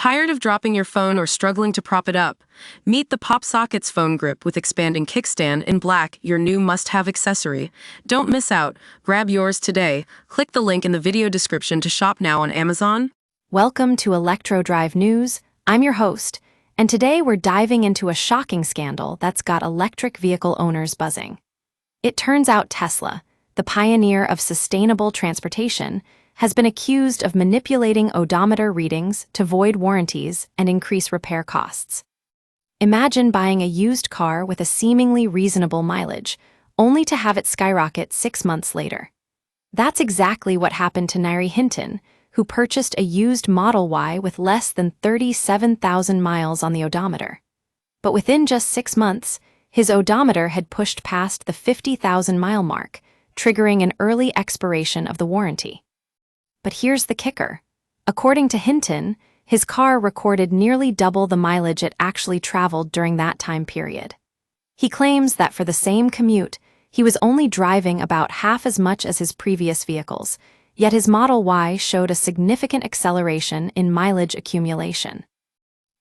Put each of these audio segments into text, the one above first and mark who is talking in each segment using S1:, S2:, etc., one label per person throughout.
S1: Tired of dropping your phone or struggling to prop it up? Meet the Pop Sockets phone grip with expanding kickstand in black, your new must-have accessory. Don't miss out. Grab yours today. Click the link in the video description to shop now on Amazon.
S2: Welcome to ElectroDrive News. I'm your host, and today we're diving into a shocking scandal that's got electric vehicle owners buzzing. It turns out Tesla, the pioneer of sustainable transportation, has been accused of manipulating odometer readings to void warranties and increase repair costs. Imagine buying a used car with a seemingly reasonable mileage, only to have it skyrocket 6 months later. That's exactly what happened to Nyree Hinton, who purchased a used Model Y with less than 37,000 miles on the odometer. But within just 6 months, his odometer had pushed past the 50,000-mile mark, triggering an early expiration of the warranty. But here's the kicker. According to Hinton, his car recorded nearly double the mileage it actually traveled during that time period. He claims that for the same commute, he was only driving about half as much as his previous vehicles, yet his Model Y showed a significant acceleration in mileage accumulation.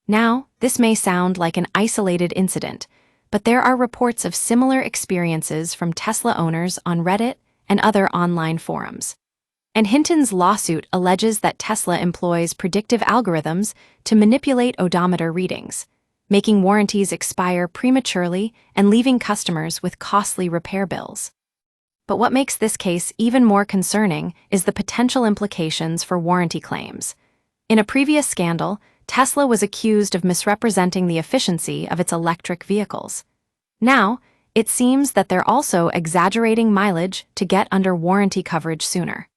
S2: Now, this may sound like an isolated incident, but there are reports of similar experiences from Tesla owners on Reddit and other online forums. And Hinton's lawsuit alleges that Tesla employs predictive algorithms to manipulate odometer readings, making warranties expire prematurely and leaving customers with costly repair bills. But what makes this case even more concerning is the potential implications for warranty claims. In a previous scandal, Tesla was accused of misrepresenting the efficiency of its electric vehicles. Now, it seems that they're also exaggerating mileage to get under warranty coverage sooner.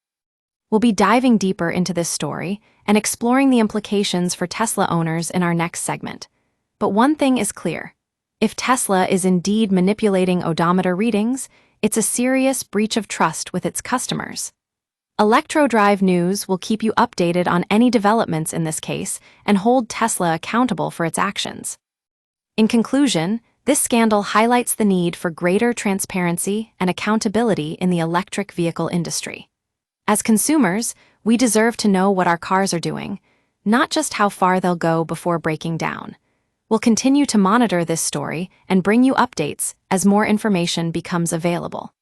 S2: We'll be diving deeper into this story and exploring the implications for Tesla owners in our next segment. But one thing is clear. If Tesla is indeed manipulating odometer readings, it's a serious breach of trust with its customers. ElectroDrive News will keep you updated on any developments in this case and hold Tesla accountable for its actions. In conclusion, this scandal highlights the need for greater transparency and accountability in the electric vehicle industry. As consumers, we deserve to know what our cars are doing, not just how far they'll go before breaking down. We'll continue to monitor this story and bring you updates as more information becomes available.